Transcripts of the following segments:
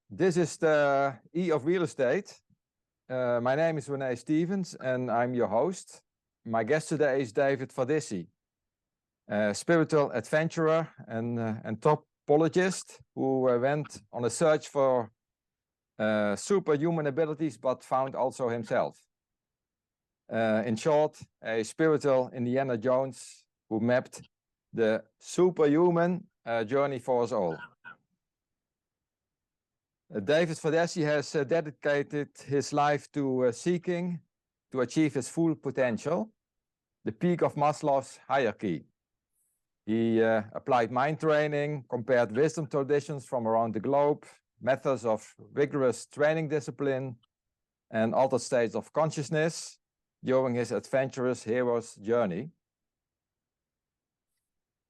This is the E of real estate. My name is Rene Stevens and I'm your host. My guest today is David Verdesi, a spiritual adventurer and anthropologist who went on a search for superhuman abilities but found also himself. In short, a spiritual Indiana Jones who mapped the superhuman journey for us all. David Verdesi has dedicated his life to seeking to achieve his full potential, the peak of Maslow's hierarchy. He applied mind training, compared wisdom traditions from around the globe, methods of rigorous training discipline, and altered states of consciousness during his adventurous hero's journey.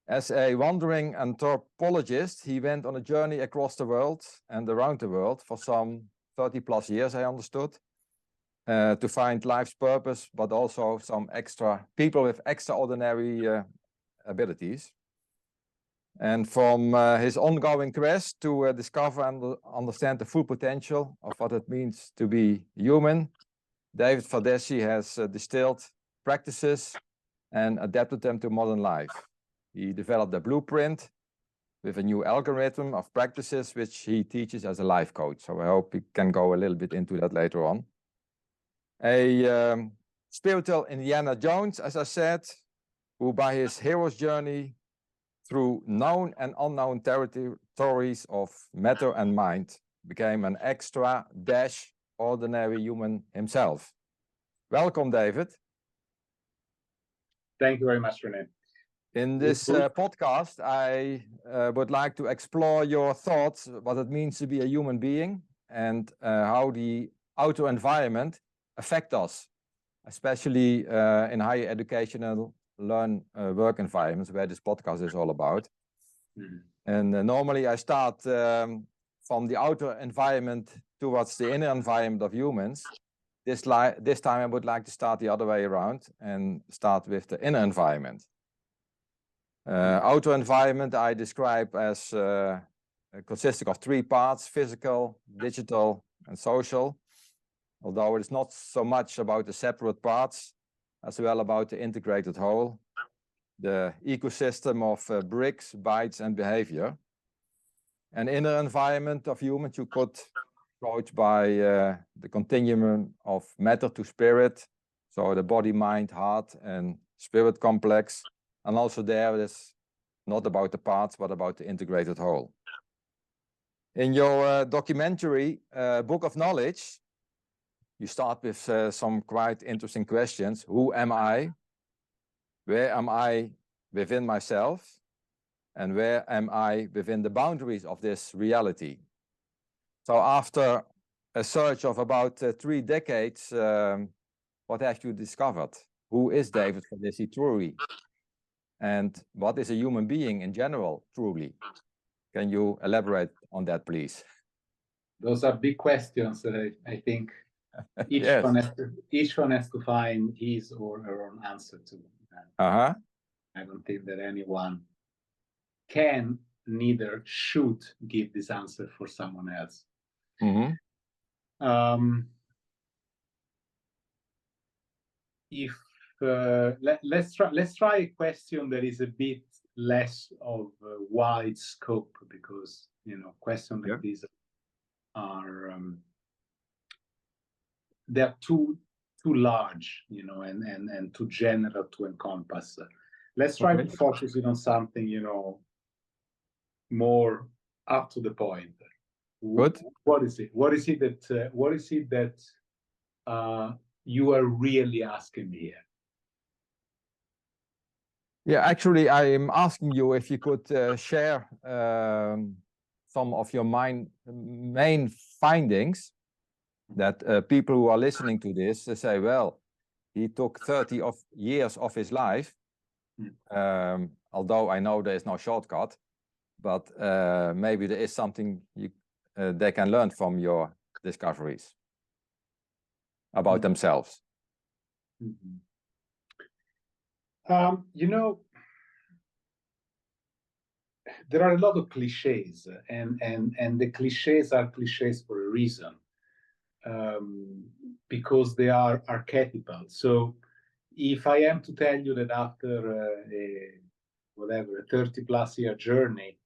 As a wandering anthropologist, he went on a journey across the world and around the world for some 30 plus years, I understood, to find life's purpose, but also some people with extraordinary abilities. And from his ongoing quest to discover and understand the full potential of what it means to be human, David Verdesi has distilled practices and adapted them to modern life. He developed a blueprint with a new algorithm of practices, which he teaches as a life coach. So I hope we can go a little bit into that later on. A spiritual Indiana Jones, as I said, who by his hero's journey through known and unknown territories of matter and mind became an extraordinary human himself. Welcome, David. Thank you very much, Rene. In this podcast, I would like to explore your thoughts, what it means to be a human being and how the outer environment affects us, especially in higher educational work environments where this podcast is all about. Mm-hmm. And normally I start from the outer environment towards the inner environment of humans. This time I would like to start the other way around and start with the inner environment. Outer environment I describe as consisting of three parts: physical, digital, and social. Although it's not so much about the separate parts, as well about the integrated whole, the ecosystem of bricks, bytes, and behavior. An inner environment of humans you could approach by the continuum of matter to spirit, so the body, mind, heart, and spirit complex. And also there it is not about the parts, but about the integrated whole. In your documentary, Book of Knowledge, you start with some quite interesting questions. Who am I? Where am I within myself? And where am I within the boundaries of this reality? So after a search of about 3 decades, what have you discovered? Who is David Verdesi truly? And what is a human being in general, truly? Can you elaborate on that, please? Those are big questions that I think each, yes. each one has to find his or her own answer to. I don't think that anyone can, neither should give this answer for someone else. Mm-hmm. Let's try a question that is a bit less of a wide scope, because questions like these are they're too large, and too general to encompass. Let's try to focus on something more up to the point. Good. What is it? What is it that you are really asking me here? Yeah, actually, I am asking you if you could share some of your main findings that people who are listening to this say, well, he took 30 years of his life, although I know there is no shortcut, but maybe there is something they can learn from your discoveries about themselves. Mm-hmm. there are a lot of cliches, and the cliches are cliches for a reason, because they are archetypal. So if I am to tell you that after a 30+ year journey,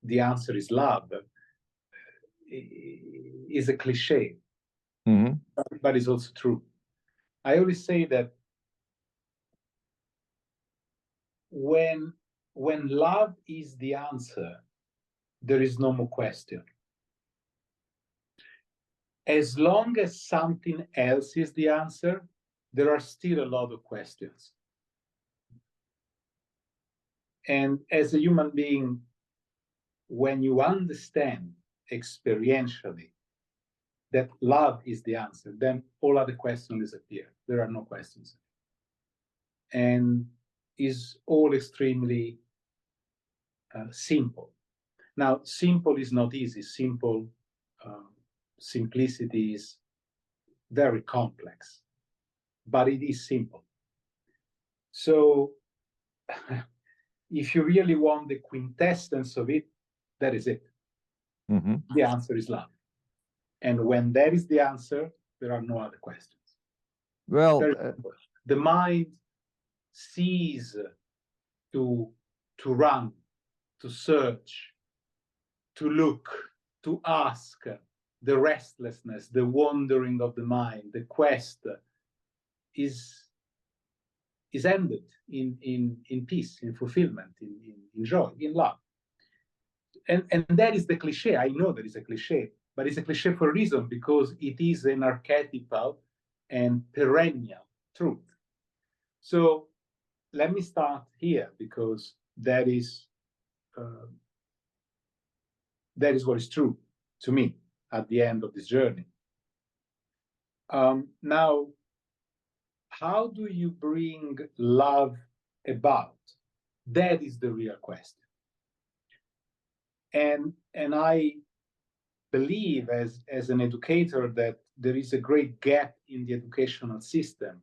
the answer is love, is a cliche, but it's also true. I always say that when love is the answer, there is no more question. As long as something else is the answer, there are still a lot of questions. And as a human being, when you understand experientially that love is the answer, then all other questions disappear. There are no questions. And is all extremely simple. Now, simple is not easy. Simplicity is very complex, but it is simple. So if you really want the quintessence of it, that is it. The answer is love. And when that is the answer, there are no other questions. Well, the mind ceases to run, to search, to look, to ask. The restlessness, the wandering of the mind, the quest is ended in peace, in fulfillment, in joy, in love. And that is the cliche. I know that it's a cliche, but it's a cliche for a reason, because it is an archetypal and perennial truth. So let me start here, because that is what is true to me at the end of this journey. Now, how do you bring love about? That is the real question. And I believe, as an educator, that there is a great gap in the educational system.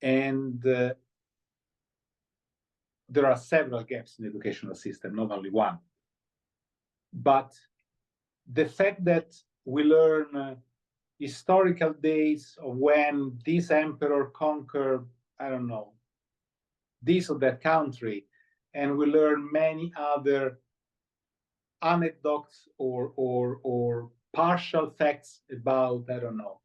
And there are several gaps in the educational system, not only one. But the fact that we learn historical dates of when this emperor conquered, I don't know, this or that country, and we learn many other anecdotes or partial facts about, I don't know,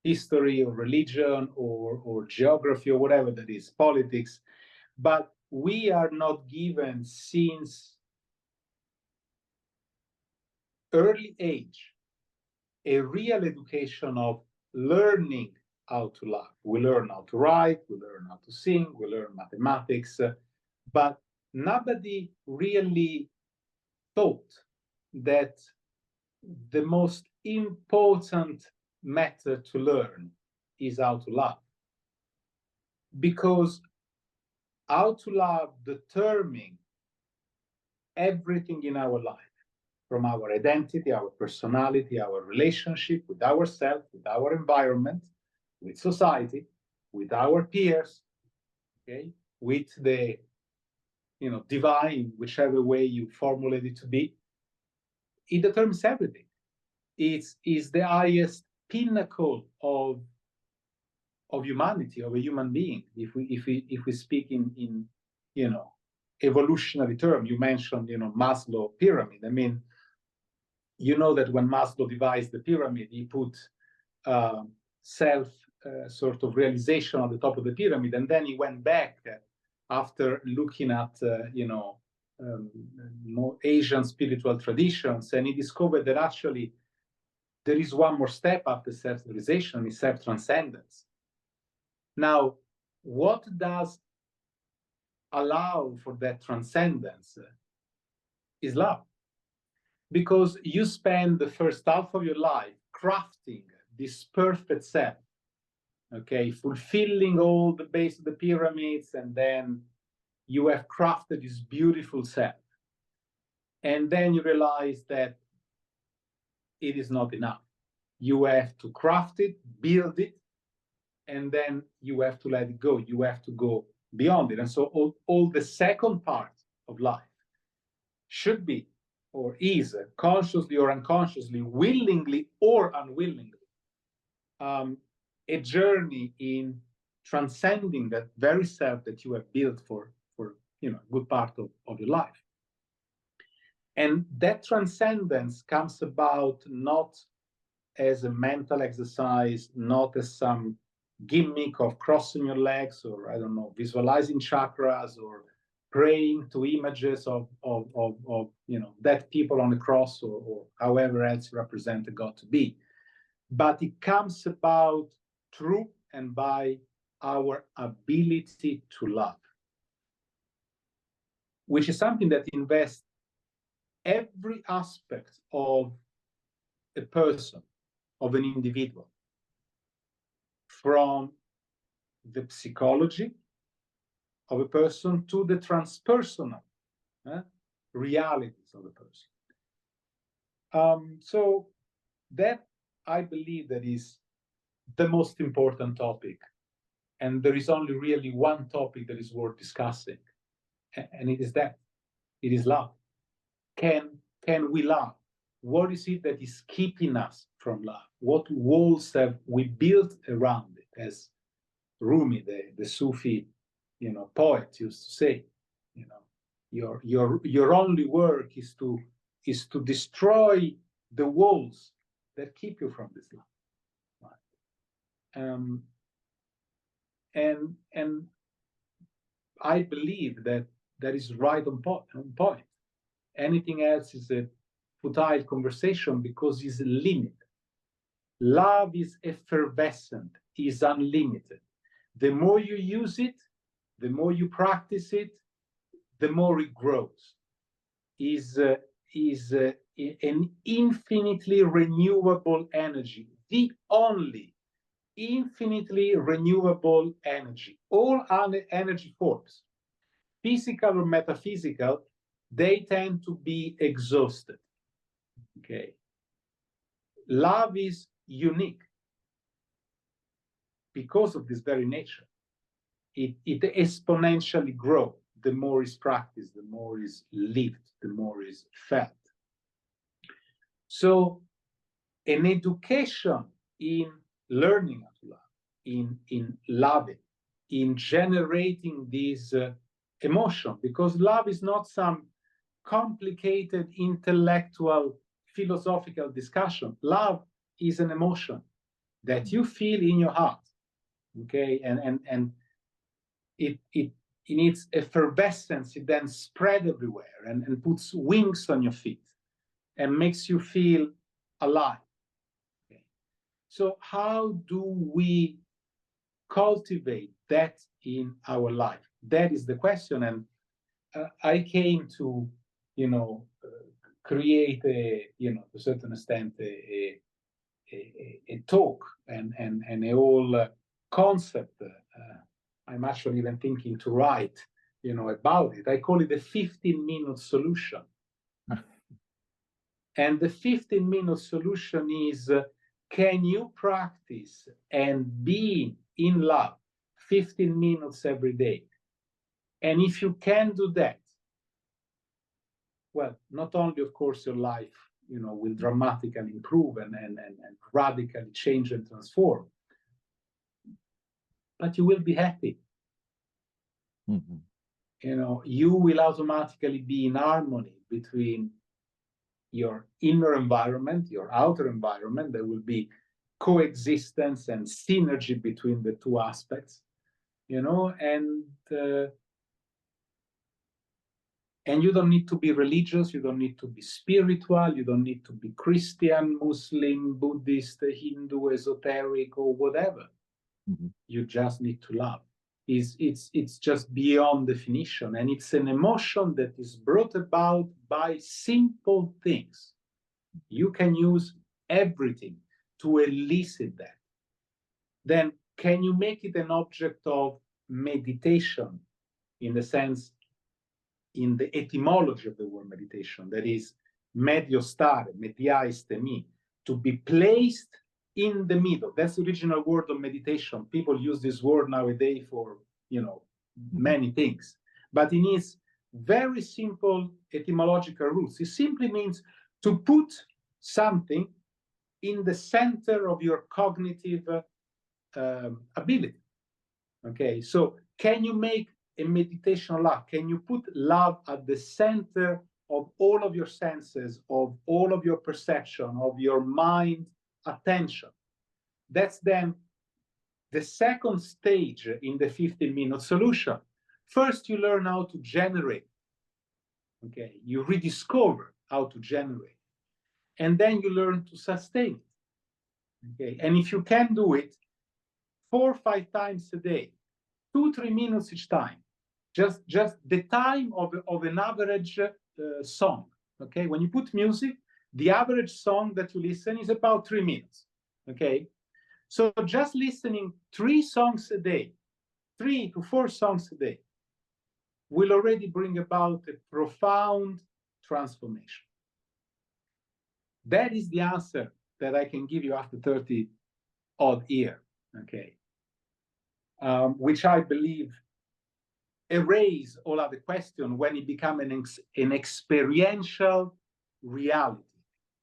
history or religion or geography or whatever that is, politics, but we are not given since early age a real education of learning how to love. We learn how to write, we learn how to sing, we learn mathematics, but nobody really thought that the most important method to learn is how to love. Because how to love determines everything in our life, from our identity, our personality, our relationship with ourselves, with our environment, with society, with our peers, okay, with the divine, whichever way you formulate it to be. It determines everything. It's the highest pinnacle of humanity, of a human being. If we speak in evolutionary term, you mentioned Maslow pyramid. I mean, you know that when Maslow devised the pyramid, he put self sort of realization on the top of the pyramid, and then he went back after looking at more Asian spiritual traditions, and he discovered that actually there is one more step after self-realization, is self-transcendence. Now, what does allow for that transcendence is love. Because you spend the first half of your life crafting this perfect self, okay, fulfilling all the base of the pyramids, and then you have crafted this beautiful self. And then you realize that it is not enough. You have to craft it, build it, and then you have to let it go. You have to go beyond it. And so all the second part of life should be, or is, consciously or unconsciously, willingly or unwillingly, a journey in transcending that very self that you have built for a good part of your life. And that transcendence comes about not as a mental exercise, not as some gimmick of crossing your legs, or I don't know, visualizing chakras, or praying to images of dead people on the cross, or however else you represent the God to be. But it comes about through and by our ability to love, which is something that invests every aspect of a person, of an individual, from the psychology of a person to the transpersonal realities of a person. So that, I believe, that is the most important topic. And there is only really one topic that is worth discussing, and it is that. It is love. Can we love? What is it that is keeping us from love? What walls have we built around it? As Rumi, the Sufi, poet, used to say, your only work is to destroy the walls that keep you from this love. Right? And I believe that is right on point. Anything else is a futile conversation because it's limited. Love is effervescent, is unlimited. The more you use it, the more you practice it, the more it grows. Is an infinitely renewable energy, the only infinitely renewable energy. All other energy forms, physical or metaphysical, they tend to be exhausted. Okay. Love is unique because of this very nature. It exponentially grows the more is practiced, the more is lived, the more is felt. So an education in learning how to love, in loving, in generating this emotion, because love is not some complicated intellectual philosophical discussion. Love is an emotion that you feel in your heart, okay, and it in its effervescence, it then spread everywhere and puts wings on your feet and makes you feel alive. Okay. So how do we cultivate that in our life? That is the question. And I came to, create to a certain extent, a talk and a whole concept. I'm actually even thinking to write, about it. I call it the 15-minute solution. And the 15-minute solution is, can you practice and be in love 15 minutes every day? And if you can do that, well, not only, of course, your life, will dramatically improve and radically change and transform, but you will be happy. Mm-hmm. You will automatically be in harmony between your inner environment, your outer environment. There will be coexistence and synergy between the two aspects, and you don't need to be religious, you don't need to be spiritual, you don't need to be Christian, Muslim, Buddhist, Hindu, esoteric, or whatever. Mm-hmm. You just need to love. It's just beyond definition, and it's an emotion that is brought about by simple things. You can use everything to elicit that. Then can you make it an object of meditation, in the sense, in the etymology of the word meditation, that is medio stare, media istemi, to be placed in the middle. That's the original word of meditation. People use this word nowadays for, many things, but in its very simple etymological roots, it simply means to put something in the center of your cognitive ability. Okay, so can you make a meditation love? Can you put love at the center of all of your senses, of all of your perception, of your mind attention? That's then the second stage in the 15-minute solution. First, you learn how to generate. Okay, you rediscover how to generate. And then you learn to sustain it. Okay, and if you can do it 4 or 5 times a day, 2-3 minutes each time, just the time of an average song. Okay, when you put music, the average song that you listen is about 3 minutes. Okay, so just listening 3 songs a day, 3 to 4 songs a day, will already bring about a profound transformation. That is the answer that I can give you after 30 odd years. Okay, which I believe erase all other questions when it becomes an experiential reality,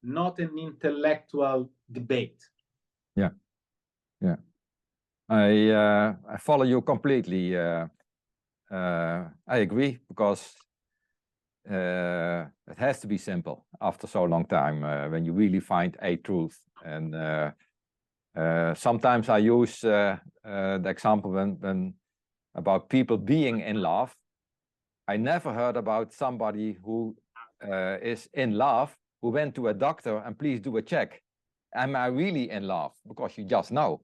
not an intellectual debate. Yeah, yeah. I follow you completely. I agree, because it has to be simple after so long time when you really find a truth. And sometimes I use the example when about people being in love. I never heard about somebody who is in love who went to a doctor and please do a check. Am I really in love? Because you just know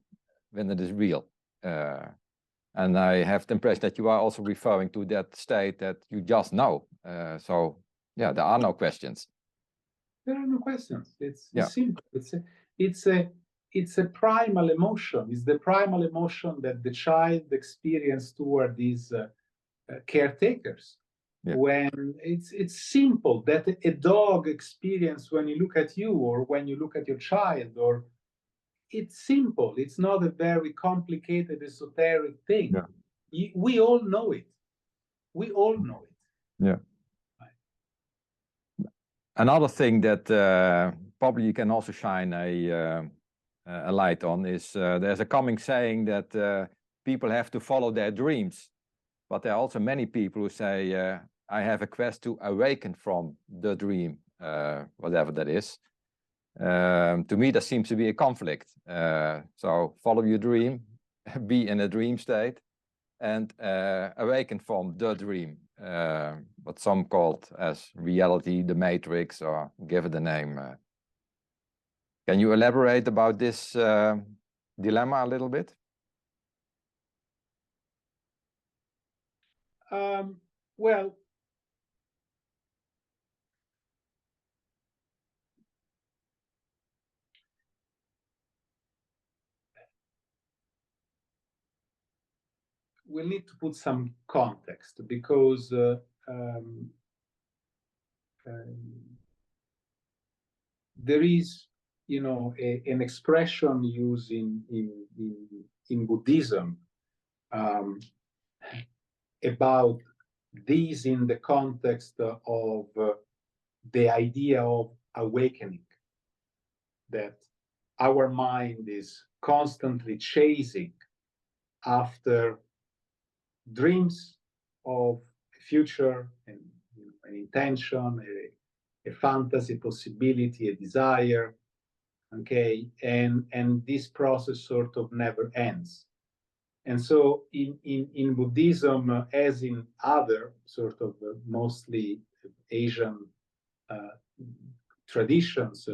when it is real. And I have the impression that you are also referring to that state that you just know. So yeah, there are no questions. There are no questions. It's simple. It's a primal emotion. It's the primal emotion that the child experiences toward these caretakers. Yeah. When it's simple, that a dog experience when you look at you or when you look at your child, or it's simple. It's not a very complicated, esoteric thing. Yeah. We all know it. We all know it. Yeah. Another thing that probably you can also shine a light on is there's a common saying that people have to follow their dreams. But there are also many people who say, I have a quest to awaken from the dream, whatever that is. To me, there seems to be a conflict. So follow your dream, be in a dream state, and awaken from the dream, what some called as reality, the matrix, or give it a name. Can you elaborate about this dilemma a little bit? Well, we'll need to put some context, because there is, an expression used in Buddhism about this in the context of the idea of awakening, that our mind is constantly chasing after dreams of a future and an intention, a fantasy, possibility, a desire, okay, and this process sort of never ends. And so in Buddhism, as in other sort of mostly Asian traditions,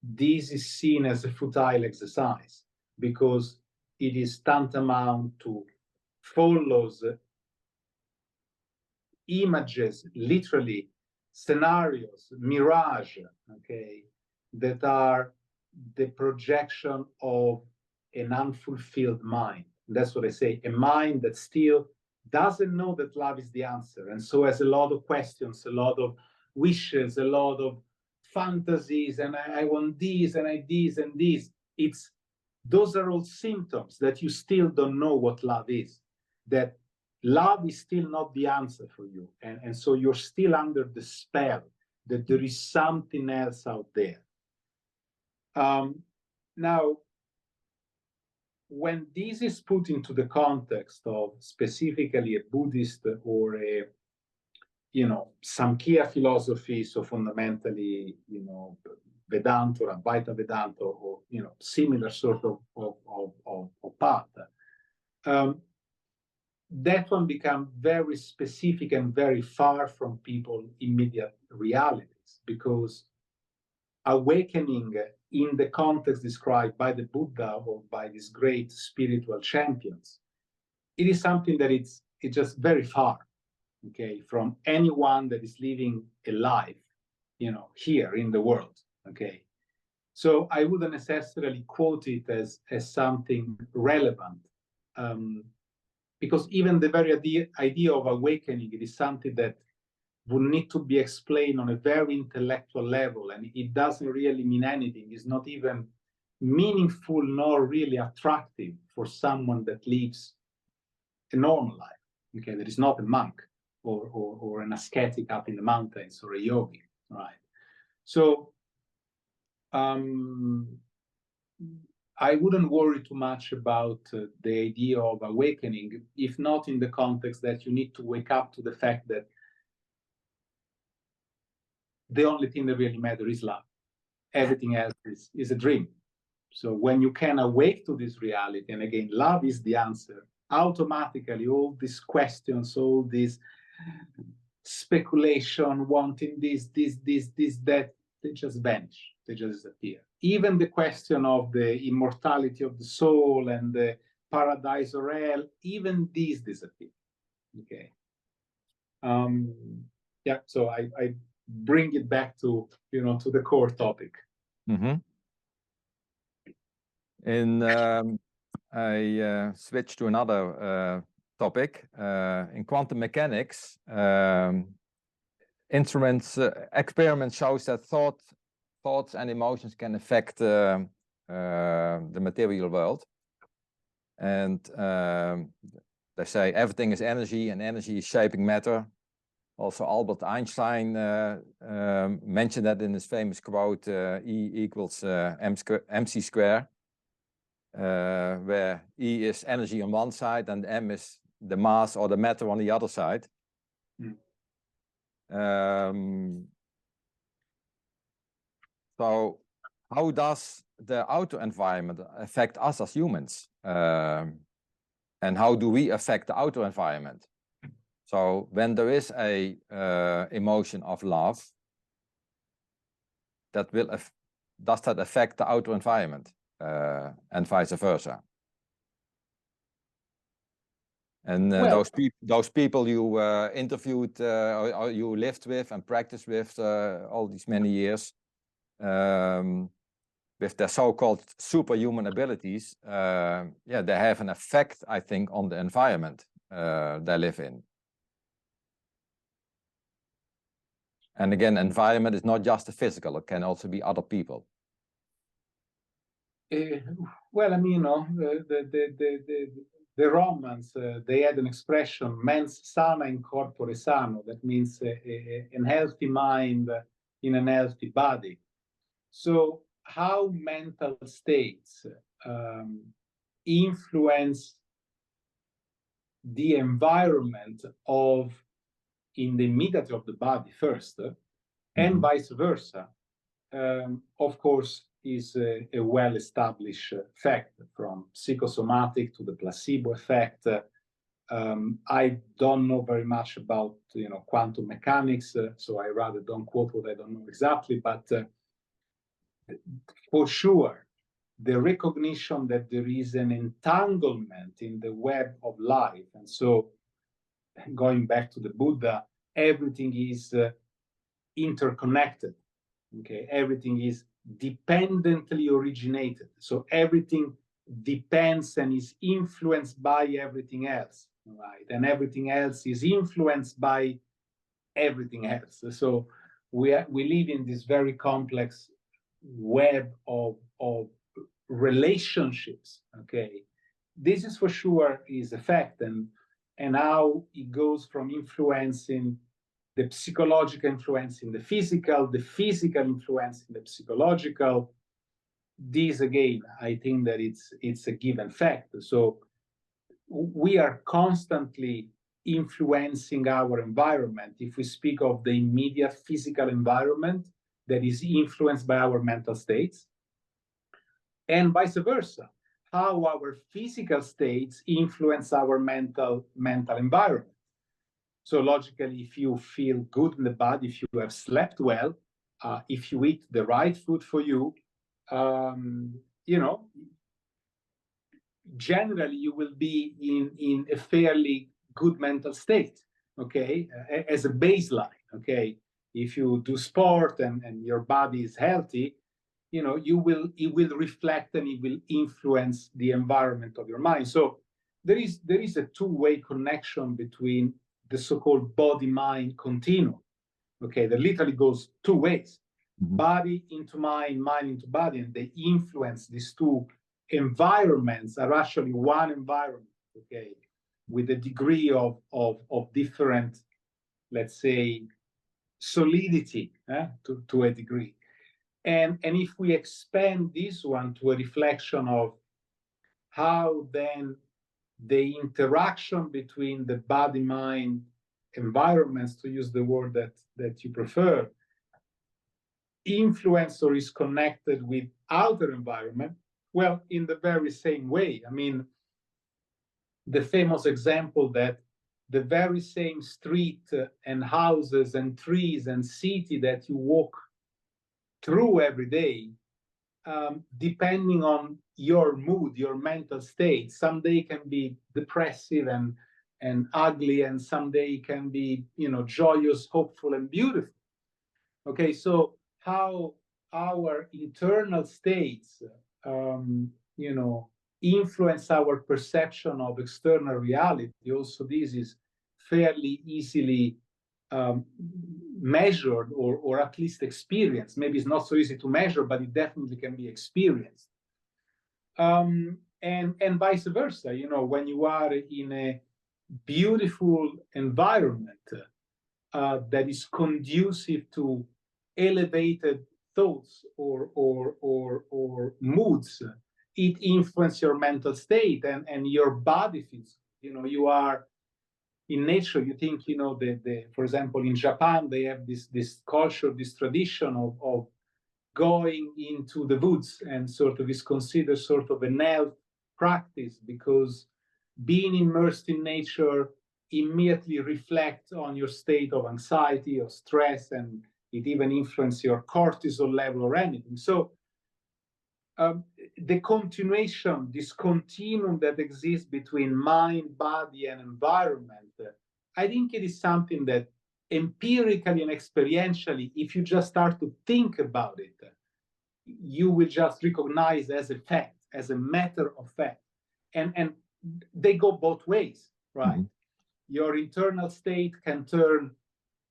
this is seen as a futile exercise, because it is tantamount to follows images, literally scenarios, mirage, okay, that are the projection of an unfulfilled mind. That's what I say, a mind that still doesn't know that love is the answer, and so has a lot of questions, a lot of wishes, a lot of fantasies, and I want this, and I this, and this. Those are all symptoms that you still don't know what love is, that love is still not the answer for you. And so you're still under the spell that there is something else out there. Now, when this is put into the context of specifically a Buddhist or a, Samkhya philosophy, so fundamentally, Vedanta or Advaita Vedanta or, similar sort of path, that one becomes very specific and very far from people's immediate realities, because awakening in the context described by the Buddha or by these great spiritual champions, it is something that it's just very far, okay, from anyone that is living a life, here in the world, okay. So I wouldn't necessarily quote it as something relevant, because even the very idea of awakening, it is something that would need to be explained on a very intellectual level, and it doesn't really mean anything. It's not even meaningful nor really attractive for someone that lives a normal life, okay, that is not a monk or an ascetic up in the mountains or a yogi, right? So I wouldn't worry too much about the idea of awakening, if not in the context that you need to wake up to the fact that the only thing that really matters is love. Everything else is a dream. So when you can awake to this reality, and again, love is the answer, automatically all these questions, all this speculation, wanting this, that, they just vanish, they just disappear. Even the question of the immortality of the soul and the paradise or hell, even these disappear, okay? Yeah, so I bring it back to, to the core topic. Mm-hmm. And I switch to another topic. In quantum mechanics, experiments shows that thoughts and emotions can affect the material world. And they say everything is energy, and energy is shaping matter. Also, Albert Einstein mentioned that in his famous quote, E equals mc square, where E is energy on one side and M is the mass or the matter on the other side. So how does the outer environment affect us as humans? And how do we affect the outer environment? So when there is a emotion of love, does that affect the outer environment, and vice versa? And well, those people you interviewed, or you lived with and practiced with all these many years, with their so-called superhuman abilities, yeah, they have an effect, I think, on the environment they live in. And again, environment is not just the physical; it can also be other people. Well, I mean, the Romans, they had an expression, mens sana in corpore sano. That means a healthy mind in a healthy body. So how mental states influence the environment in the immediate of the body first, and vice versa, of course, is a well-established fact, from psychosomatic to the placebo effect. I don't know very much about quantum mechanics, so I rather don't quote what I don't know exactly, but for sure, the recognition that there is an entanglement in the web of life, and so going back to the Buddha, everything is interconnected, okay? Everything is dependently originated. So everything depends and is influenced by everything else, right? And everything else is influenced by everything else. So we live in this very complex web of relationships, okay? This is for sure is a fact, and and how it goes from influencing the psychological influencing the physical influencing the psychological. This again, I think that it's a given fact. So we are constantly influencing our environment. If we speak of the immediate physical environment that is influenced by our mental states, and vice versa, how our physical states influence our mental environment. So logically, if you feel good in the body, if you have slept well, if you eat the right food for you, you know, generally you will be in a fairly good mental state, okay, as a baseline, okay. If you do sport and your body is healthy, you know, it will reflect and it will influence the environment of your mind. So there is a two-way connection between the so-called body-mind continuum, okay, that literally goes two ways, body into mind, mind into body, and they influence these two environments are actually one environment, okay, with a degree of different, let's say, solidity to a degree. And if we expand this one to a reflection of how then the interaction between the body-mind environments, to use the word that you prefer, influence or is connected with outer environment, well, in the very same way. I mean, the famous example that the very same street and houses and trees and city that you walk through every day, depending on your mood, your mental state, someday can be depressive and ugly, and someday can be, you know, joyous, hopeful, and beautiful. Okay, so how our internal states, you know, influence our perception of external reality. Also, this is fairly easily measured or at least experienced. Maybe it's not so easy to measure, but it definitely can be experienced. And vice versa, you know, when you are in a beautiful environment that is conducive to elevated thoughts or moods, it influences your mental state and your body feels. You know, you are in nature. You think, you know, for example, in Japan, they have this culture, this tradition of going into the woods, and sort of is considered sort of an health practice, because being immersed in nature immediately reflects on your state of anxiety or stress, and it even influences your cortisol level or anything. So the continuation, this continuum that exists between mind, body, and environment, I think it is something that empirically and experientially, if you just start to think about it, you will just recognize as a fact, as a matter of fact. And they go both ways, right? Your internal state can turn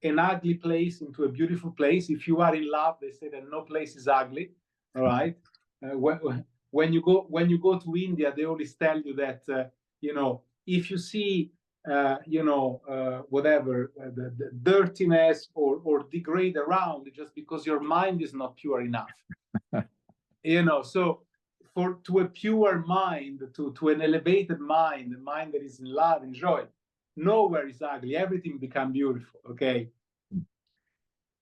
an ugly place into a beautiful place. If you are in love, they say that no place is ugly, all right? When you go to India, they always tell you that, you know, if you see, you know, whatever, the dirtiness or degrade around, just because your mind is not pure enough. You know, so to a pure mind, to an elevated mind, a mind that is in love and joy, nowhere is ugly, everything becomes beautiful, okay?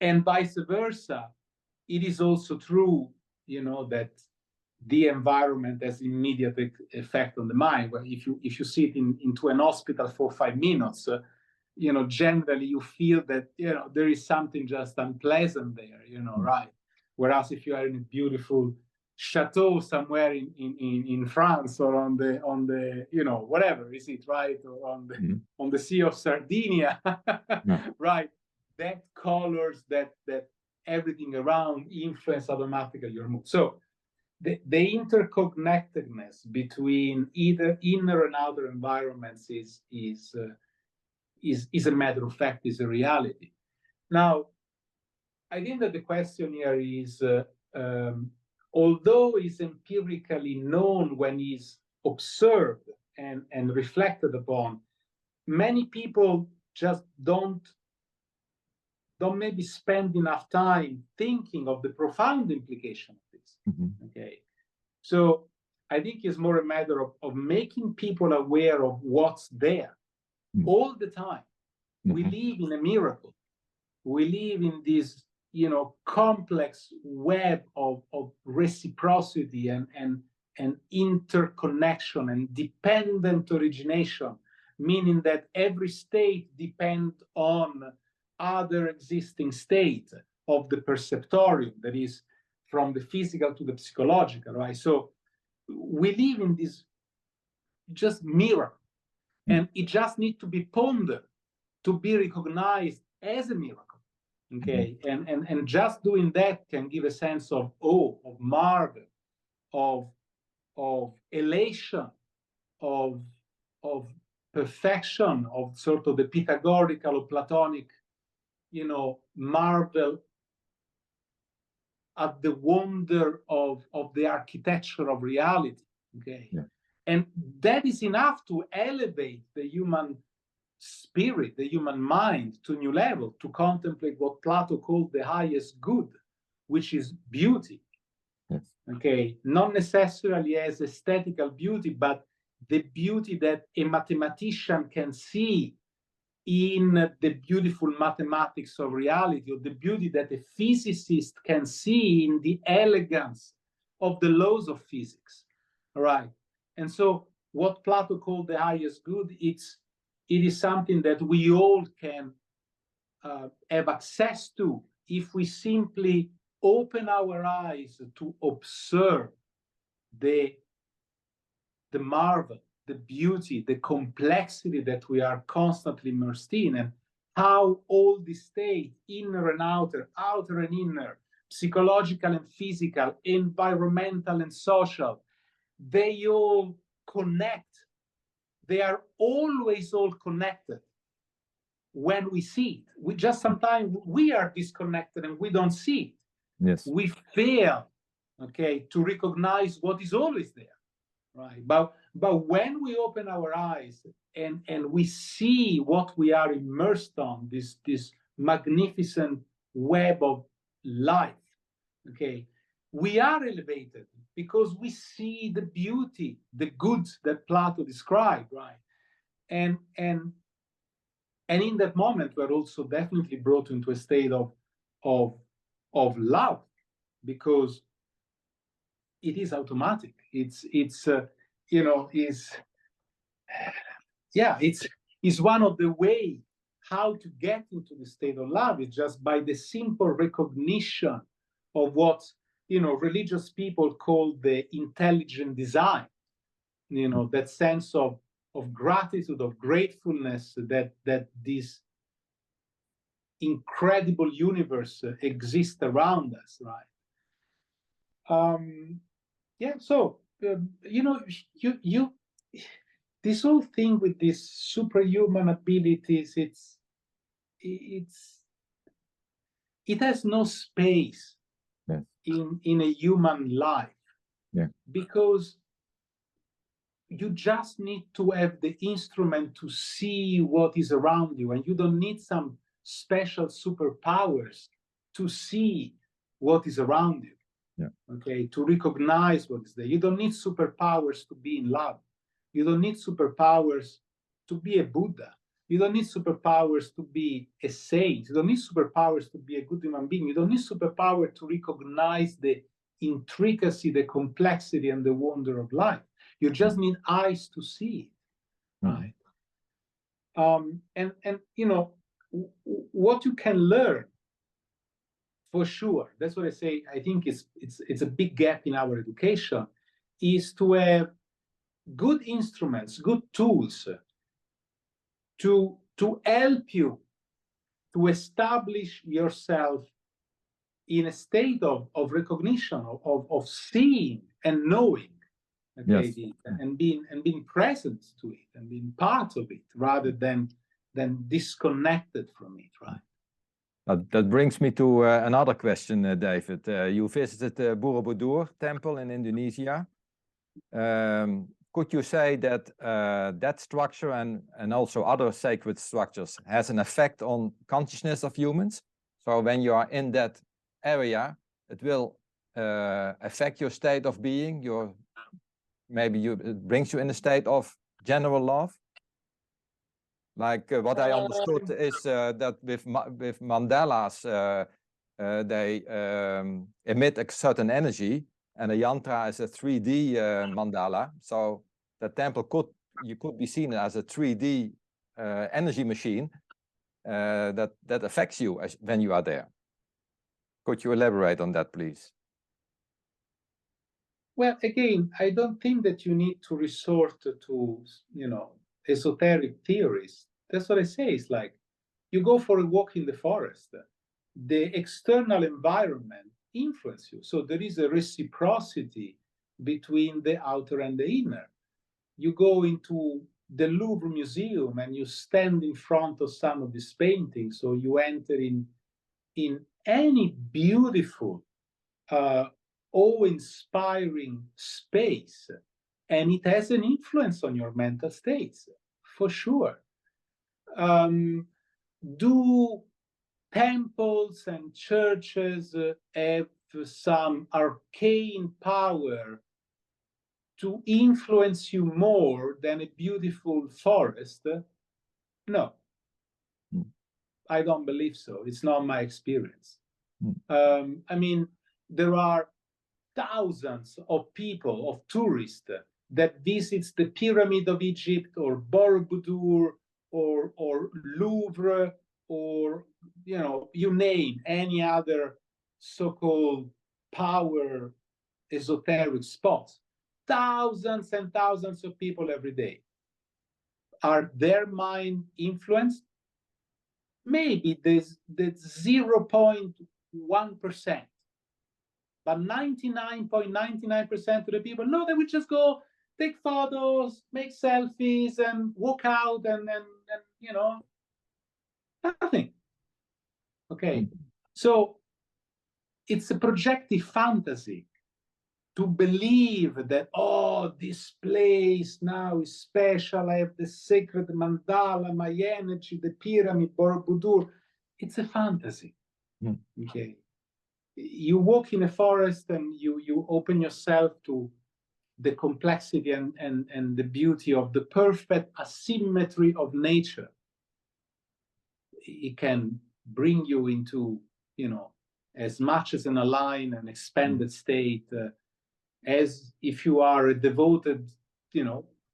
And vice versa, it is also true, you know, that the environment has immediate effect on the mind. Well, if you sit into an hospital for 5 minutes, you know, generally you feel that, you know, there is something just unpleasant there, you know, right? Whereas if you are in a beautiful chateau somewhere in France, or on the you know, whatever is it, right, or on the Sea of Sardinia, right, that colors, that everything around influence automatically your mood. So the interconnectedness between either inner and outer environments is a matter of fact, is a reality. Now, I think that the question here is, although it's empirically known when it's observed and reflected upon, many people just don't maybe spend enough time thinking of the profound implication of this. Okay, so I think it's more a matter of making people aware of what's there all the time. We live in a miracle. We live in this, complex web of reciprocity and interconnection and dependent origination, meaning that every state depends on other existing state of the perceptorium, that is from the physical to the psychological, right? So we live in this just miracle, and it just needs to be pondered to be recognized as a miracle. Okay, and just doing that can give a sense of awe, of marvel, of elation, of perfection, of sort of the Pythagorean or Platonic, marvel at the wonder of the architecture of reality. Okay, and that is enough to elevate the human spirit, the human mind, to a new level, to contemplate what Plato called the highest good, which is beauty. Okay, not necessarily as aesthetical beauty, but the beauty that a mathematician can see in the beautiful mathematics of reality, or the beauty that a physicist can see in the elegance of the laws of physics. All right, and so what Plato called the highest good, it is something that we all can have access to if we simply open our eyes to observe the marvel, the beauty, the complexity that we are constantly immersed in, and how all the state, inner and outer and inner, psychological and physical, environmental and social, they all connect. They are always all connected when we see it. We just sometimes we are disconnected and we don't see it. Yes. We fail, okay, to recognize what is always there, right? But when we open our eyes and we see what we are immersed on, this magnificent web of life, okay, we are elevated because we see the beauty, the good that Plato described, right? And in that moment, we're also definitely brought into a state of love, because it is automatic. It's one of the ways how to get into the state of love is just by the simple recognition of what religious people call the intelligent design. That sense of gratitude, of gratefulness that this incredible universe exists around us, right? So this whole thing with these superhuman abilities, it has no space in a human life, because you just need to have the instrument to see what is around you, and you don't need some special superpowers to see what is around you. Okay, to recognize what is there. You don't need superpowers to be in love. You don't need superpowers to be a Buddha. You don't need superpowers to be a saint. You don't need superpowers to be a good human being. You don't need superpower to recognize the intricacy, the complexity, and the wonder of life. You just need eyes to see it, right? And what you can learn, for sure, that's what I say. I think it's a big gap in our education, is to have good instruments, good tools to help you to establish yourself in a state of recognition, of seeing and knowing, okay, and being present to it and being part of it, rather than disconnected from it, right? That brings me to another question, David. You visited the Borobudur temple in Indonesia. could you say that that structure and also other sacred structures has an effect on consciousness of humans? So when you are in that area, it will affect your state of being, it brings you in a state of general love? Like what I understood is that with mandalas, they emit a certain energy, and a yantra is a 3D mandala. So the temple could be seen as a 3D energy machine that affects you when you are there. Could you elaborate on that, please? Well, again, I don't think that you need to resort to, esoteric theories. That's what I say. It's like you go for a walk in the forest. The external environment influences you. So there is a reciprocity between the outer and the inner. You go into the Louvre Museum and you stand in front of some of these paintings, or you enter in any beautiful, awe-inspiring space, and it has an influence on your mental states, for sure. Do temples and churches have some arcane power to influence you more than a beautiful forest? No, I don't believe so. It's not my experience. I mean, there are thousands of people, of tourists, that visits the Pyramid of Egypt or Borobudur or Louvre, or you name any other so-called power esoteric spots. Thousands and thousands of people every day. Are their mind influenced? Maybe there's 0.1%. But 99.99% of the people, no, they would just go take photos, make selfies, and walk out, and nothing. Okay, so it's a projective fantasy to believe that, oh, this place now is special. I have the sacred mandala, my energy, the pyramid, Borobudur. It's a fantasy. Okay. You walk in a forest and you open yourself to the complexity and the beauty of the perfect asymmetry of nature. It can bring you into, as much as an aligned and expanded state as if you are a devoted,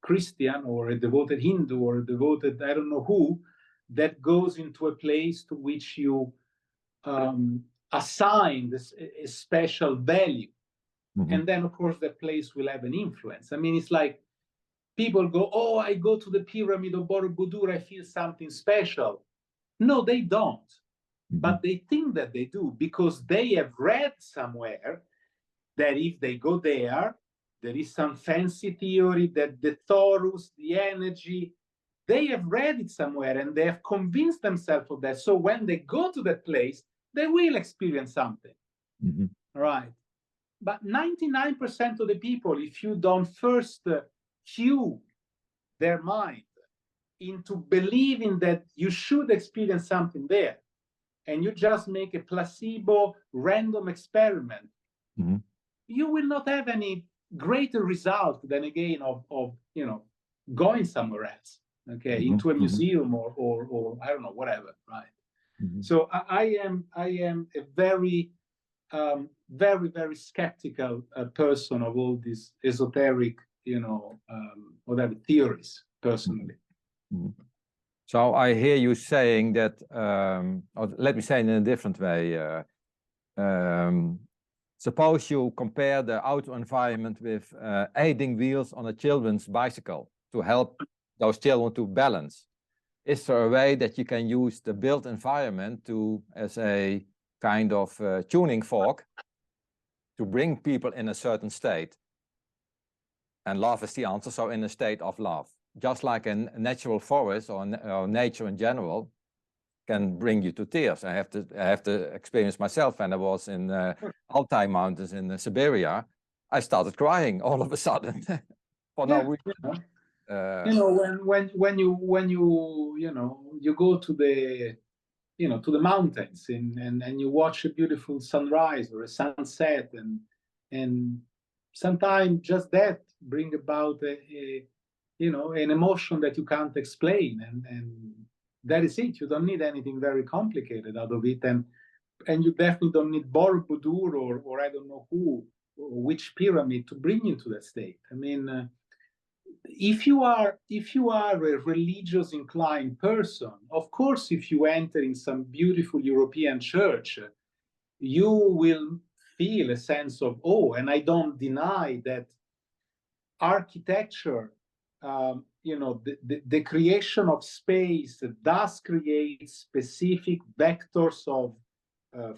Christian, or a devoted Hindu, or a devoted, I don't know who, that goes into a place to which you assign a special value. And then, of course, that place will have an influence. I mean, it's like people go, oh, I go to the Pyramid of Borobudur, I feel something special. No, they don't. But they think that they do, because they have read somewhere that if they go there is some fancy theory that the torus, the energy, they have read it somewhere and they have convinced themselves of that. So when they go to that place, they will experience something. Right? But 99% of the people, if you don't first cue their mind into believing that you should experience something there, and you just make a placebo random experiment, you will not have any greater result than, again, of going somewhere else, okay, into a museum or I don't know, whatever, right? So I am a very very, very skeptical person of all these esoteric, whatever theories, personally. So I hear you saying that, or let me say it in a different way. Suppose you compare the outer environment with aiding wheels on a children's bicycle to help those children to balance. Is there a way that you can use the built environment as a kind of tuning fork to bring people in a certain state? And love is the answer, so in a state of love. Just like a natural forest or nature in general can bring you to tears. I have to experience myself when I was in Altai Mountains in Siberia. I started crying all of a sudden. for no reason. When you go to the to the mountains and you watch a beautiful sunrise or a sunset, and sometimes just that bring about an emotion that you can't explain, and that is it. You don't need anything very complicated out of it, and you definitely don't need Borobudur or I don't know who or which pyramid to bring you to that state. I mean, if you are a religious inclined person, of course, if you enter in some beautiful European church, you will feel a sense of awe. And I don't deny that architecture, the creation of space does create specific vectors of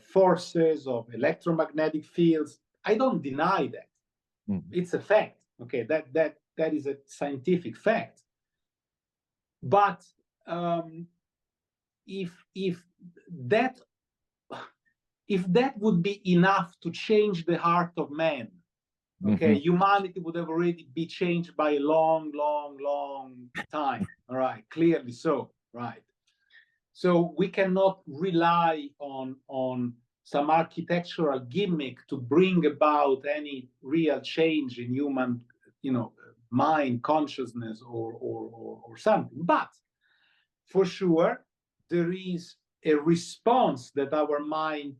forces, of electromagnetic fields. I don't deny that. It's a fact. Okay, that is a scientific fact. But if that would be enough to change the heart of man, okay, humanity would have already be changed by a long time. All right, clearly so, right? So we cannot rely on some architectural gimmick to bring about any real change in human, mind, consciousness, or something. But for sure, there is a response that our mind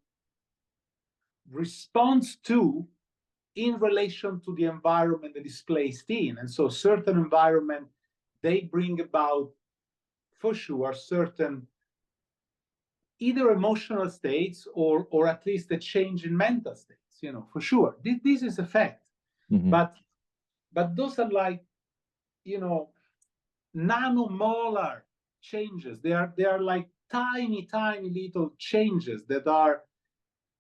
responds to in relation to the environment that is placed in. And so certain environment, they bring about, for sure, certain either emotional states or at least a change in mental states, for sure. This is a fact. But those are like, nanomolar changes. They are like tiny little changes that are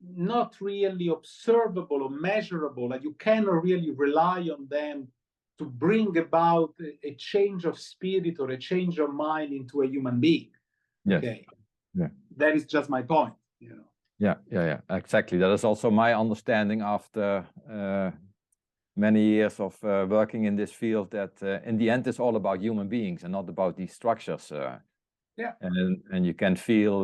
not really observable or measurable, and you cannot really rely on them to bring about a change of spirit or a change of mind into a human being. Yes. Okay. Yeah. That is just my point. Yeah, exactly. That is also my understanding after many years of working in this field, that in the end it's all about human beings and not about these structures. And you can feel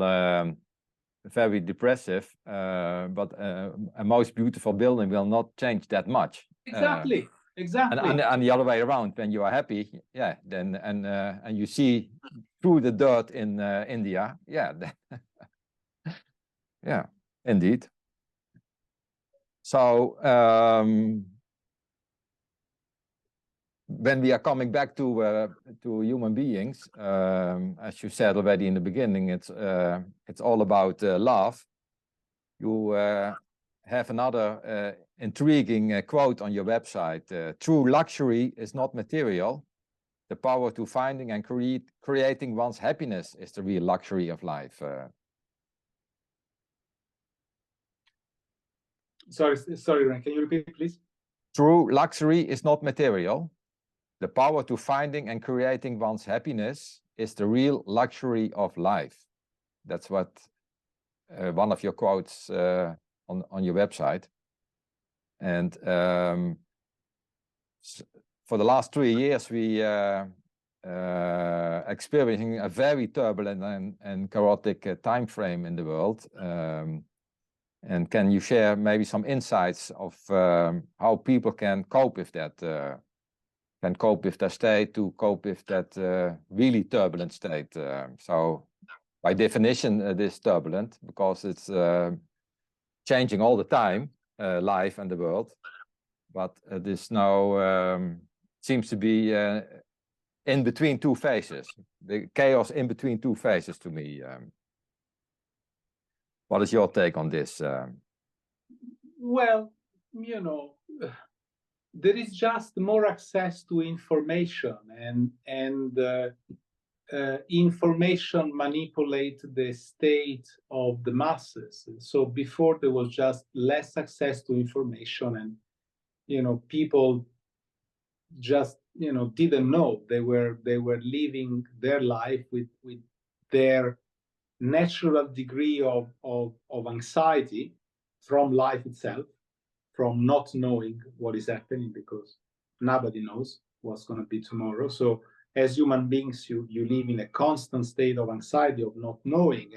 very depressive, but a most beautiful building will not change that much. Exactly. And the other way around, when you are happy, then and you see through the dirt in India, yeah, indeed. So when we are coming back to human beings, as you said already in the beginning, it's all about love. You have another intriguing quote on your website. True luxury is not material. The power to finding and creating one's happiness is the real luxury of life. Sorry, Rene, can you repeat, please? True luxury is not material. The power to finding and creating one's happiness is the real luxury of life. That's what one of your quotes on your website. And for the last 3 years, we experiencing a very turbulent and chaotic time frame in the world. And can you share maybe some insights of how people can cope with that? Can cope with their state, to cope with that really turbulent state. So by definition, it is turbulent because it's changing all the time, life and the world. But it is now seems to be in between two phases, the chaos in between two phases to me. What is your take on this? Well, there is just more access to information, and information manipulate the state of the masses. So before there was just less access to information, and people just didn't know. They were living their life with their natural degree of anxiety from life itself, from not knowing what is happening, because nobody knows. what's going to be tomorrow. So as human beings, you live in a constant state of anxiety, of not knowing,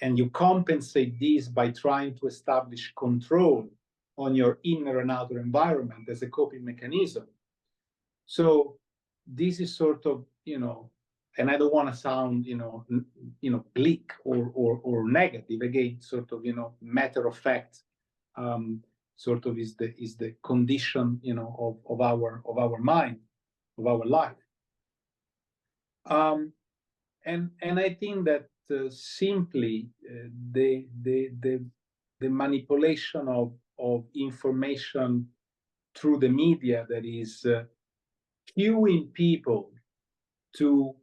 and you compensate this by trying to establish control on your inner and outer environment as a coping mechanism. So this is sort of, and I don't want to sound, bleak or negative. Again, sort of, matter of fact, sort of is the condition, of our mind, of our life. And I think that simply the manipulation of information through the media that is cueing people to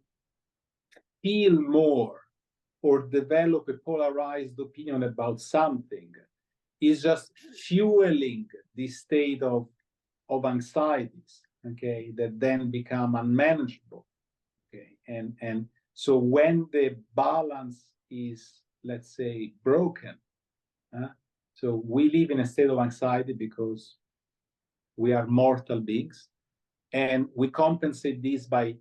feel more or develop a polarized opinion about something is just fueling this state of anxieties, okay, that then become unmanageable, okay, and so when the balance is, let's say, broken, so we live in a state of anxiety because we are mortal beings, and we compensate this by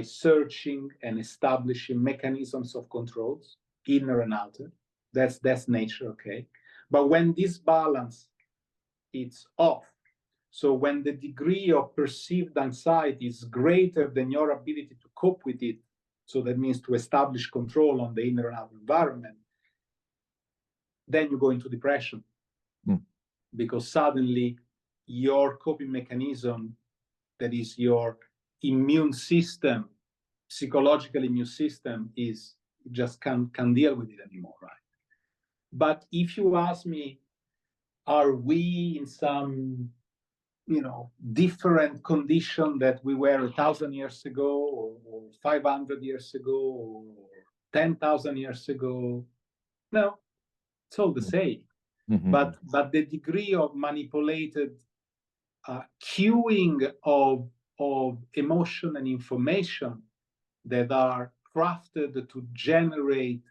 searching and establishing mechanisms of controls, inner and outer. That's nature, okay? But when this balance is off, so when the degree of perceived anxiety is greater than your ability to cope with it, so that means to establish control on the inner and outer environment, then you go into depression. Because suddenly your coping mechanism, that is your immune system, psychological immune system, is just can't deal with it anymore, right? But if you ask me, are we in some, different condition that we were 1,000 years ago, or 500 years ago, or 10,000 years ago? No, it's all the same. But the degree of manipulated cueing of emotion and information that are crafted to generate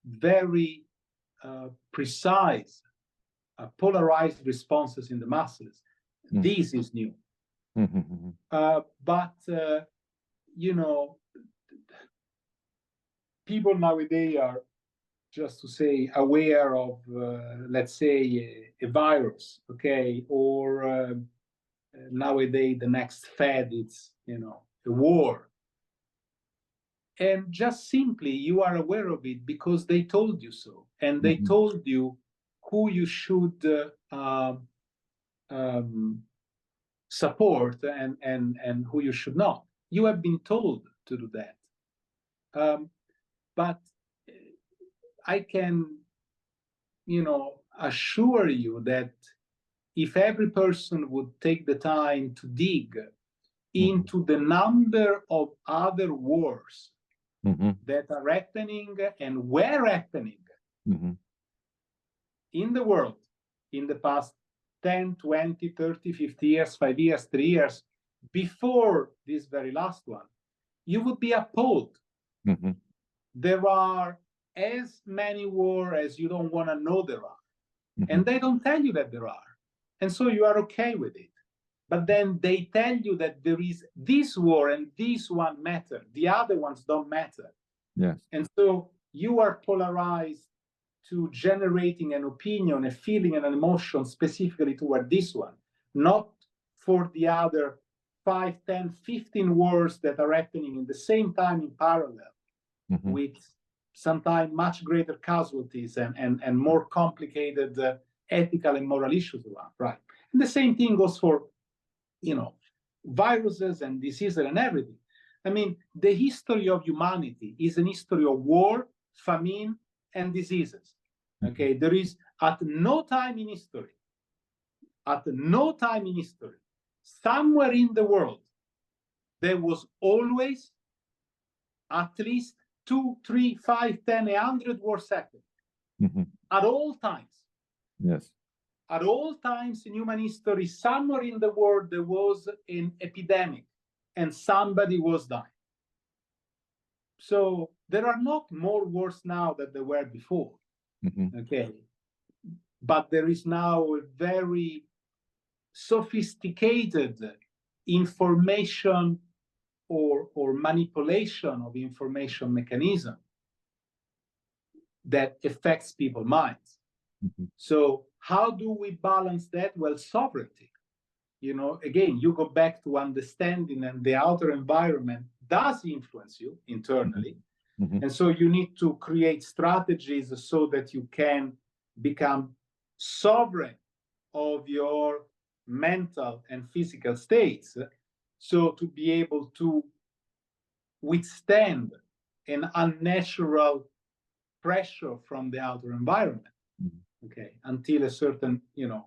very precise, polarized responses in the masses. This is new. But, people nowadays are, just to say, aware of, let's say, a virus, okay? Or nowadays the next fad, it's, a war. And just simply, you are aware of it because they told you so. And they told you who you should support and who you should not. You have been told to do that. But I can, assure you that if every person would take the time to dig into the number of other wars that are happening and were happening in the world in the past 10, 20, 30, 50 years, 5 years, 3 years, before this very last one, you would be appalled. There are as many wars as you don't want to know there are. And they don't tell you that there are. And so you are okay with it. But then they tell you that there is this war and this one matter. The other ones don't matter. Yes. And so you are polarized to generating an opinion, a feeling, and an emotion specifically toward this one, not for the other 5, 10, 15 wars that are happening in the same time in parallel, with sometimes much greater casualties and more complicated ethical and moral issues around, right? And the same thing goes for, viruses and diseases and everything. I mean, the history of humanity is an history of war, famine, and diseases. Okay, there is at no time in history, somewhere in the world, there was always at least 2, 3, 5, 10, 100 wars happening at all times. Yes. At all times in human history, somewhere in the world, there was an epidemic and somebody was dying. So there are not more wars now than there were before. Okay. But there is now a very sophisticated information or manipulation of information mechanism that affects people's minds. So how do we balance that? Well, sovereignty. You know, again, you go back to understanding, and the outer environment does influence you internally. And so you need to create strategies so that you can become sovereign of your mental and physical states, so to be able to withstand an unnatural pressure from the outer environment, okay, until a certain, you know,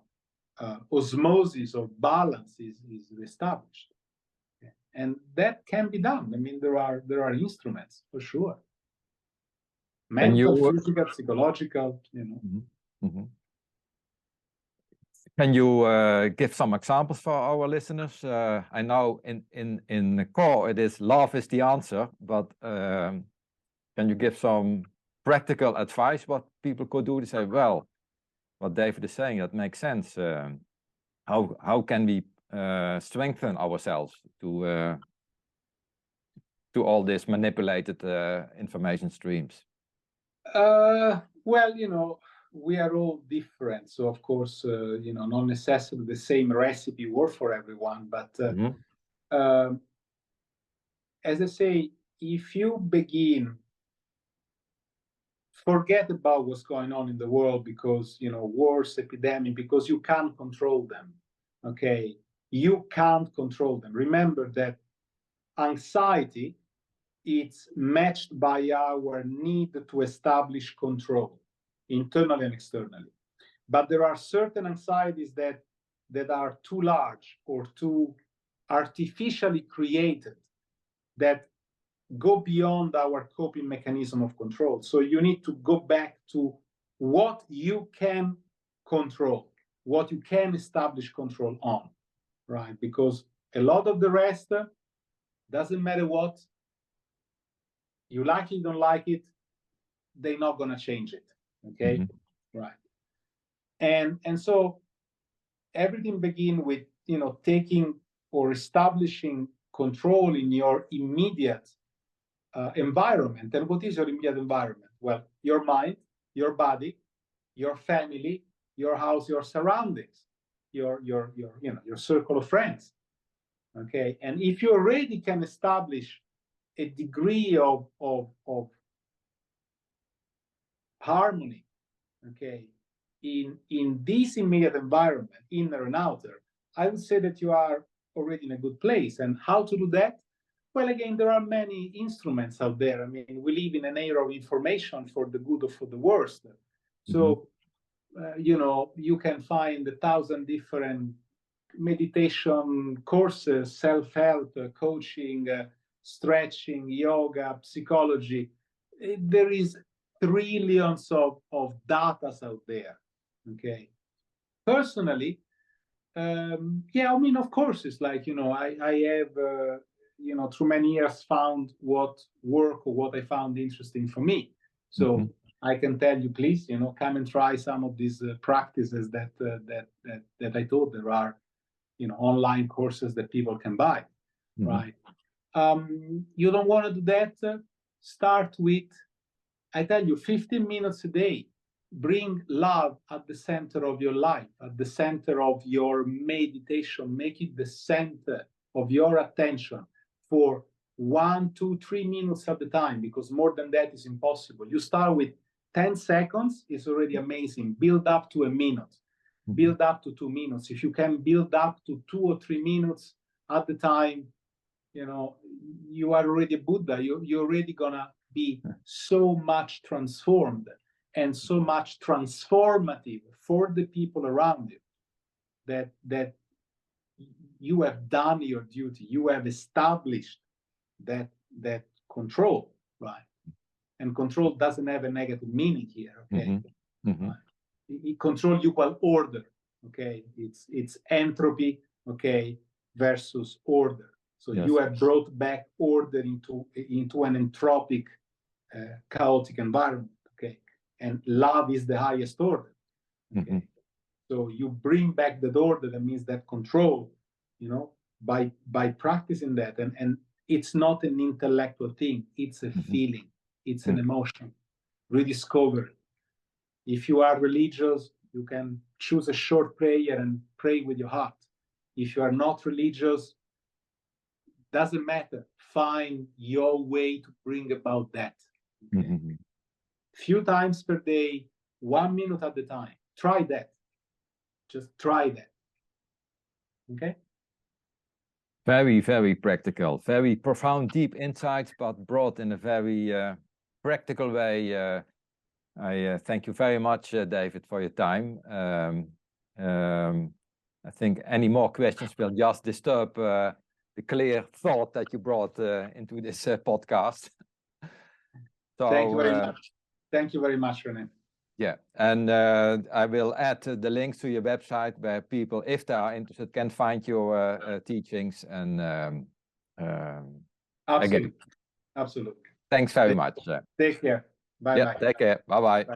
osmosis or balance is established. Okay. And that can be done. I mean, there are instruments for sure. Mental, physical, psychological, you know. Can you give some examples for our listeners? I know in the core it is love is the answer, but can you give some practical advice what people could do to say, well, what David is saying, that makes sense. How can we strengthen ourselves to all these manipulated information streams? Well, you know, we are all different. So, of course, you know, not necessarily the same recipe works for everyone. But as I say, if you begin, forget about what's going on in the world because, you know, wars, epidemic, because you can't control them. Okay, you can't control them. Remember that anxiety, it's matched by our need to establish control, internally and externally. But there are certain anxieties that are too large or too artificially created that go beyond our coping mechanism of control. So you need to go back to what you can control, what you can establish control on, right? Because a lot of the rest, doesn't matter what, you like it, don't like it, they're not going to change it, okay? Right. And so everything begins with, you know, taking or establishing control in your immediate environment. And what is your immediate environment? Well, your mind, your body, your family, your house, your surroundings, your you know, your circle of friends. Okay, and if you already can establish a degree of harmony, okay, in this immediate environment, inner and outer, I would say that you are already in a good place. And how to do that? Well, again, there are many instruments out there. I mean, we live in an era of information for the good or for the worst. So, you know, you can find 1,000 different meditation courses, self-help, coaching, stretching, yoga, psychology. There is trillions of data out there. Okay. Personally, yeah, I mean, of course, it's like, you know, I have, you know, through many years found what worked or what I found interesting for me. So I can tell you, please, you know, come and try some of these practices that I taught. There are, you know, online courses that people can buy, right? You don't want to do that? Start with, I tell you, 15 minutes a day. Bring love at the center of your life, at the center of your meditation. Make it the center of your attention for 1, 2, 3 minutes at a time, because more than that is impossible. You start with 10 seconds, it's already amazing. Build up to a minute. Build up to 2 minutes. If you can build up to 2 or 3 minutes at the time, you know, you are already Buddha. You're already gonna be so much transformed and so much transformative for the people around you that you have done your duty. You have established that control, right? And control doesn't have a negative meaning here, okay? Control equal order, okay? It's entropy, okay, versus order. So you have brought back order into an entropic, chaotic environment, okay? And love is the highest order, okay? So you bring back that order, that means that control, you know, by practicing that, and it's not an intellectual thing, it's a feeling, it's an emotion. Rediscover. If you are religious, you can choose a short prayer and pray with your heart. If you are not religious, doesn't matter. Find your way to bring about that. Okay? Few times per day, 1 minute at a time. Try that. Just try that. Okay? Very, very practical, very profound, deep insights, but brought in a very practical way. I thank you very much, David, for your time. I think any more questions will just disturb the clear thought that you brought into this podcast. So, thank you very much. Thank you very much, Rene. Yeah, and I will add the links to your website where people, if they are interested, can find your teachings. And absolutely, again, absolutely. Thanks very much. Take care. Bye bye. Take care. Bye bye.